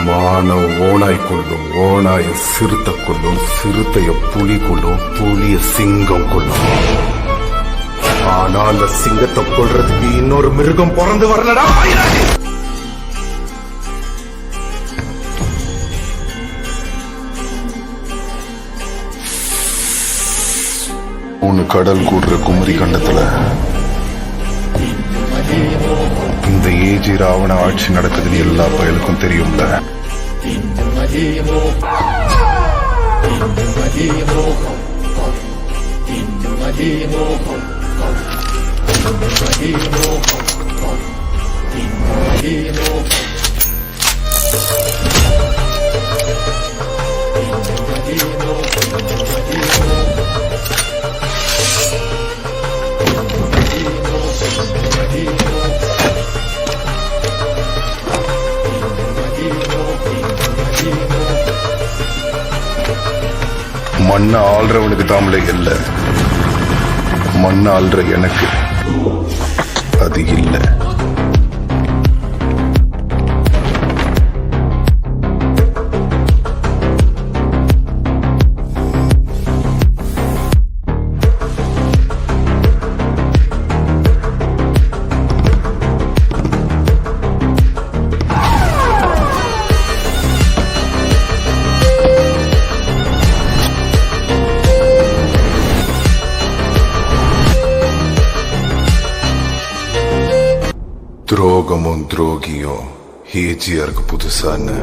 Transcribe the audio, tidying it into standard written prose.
மானம் ஓனாய் கொள்ளும், ஓனாய சிறுத்தை கொள்ளும், சிறுத்தைய புலி கொள்ளும், புலிய சிங்கம் கொள்ளும். ஆனா அந்த சிங்கத்தை கொள்றதுக்கு இன்னொரு மிருகம் பிறந்து வரலடா. கடல் கூடுற குமரி கண்டத்துல இந்த ஏஜி ராவண ஆட்சி நடக்குதுன்னு எல்லா பயலுக்கும் தெரியும்ல. மண்ண ஆள்றவனுக்கு தாமலை இல்ல, மண்ண ஆள்ற எனக்கு அது இல்ல. துரோகமும் துரோகியும் ஏஜியாருக்கு புதுசான்னு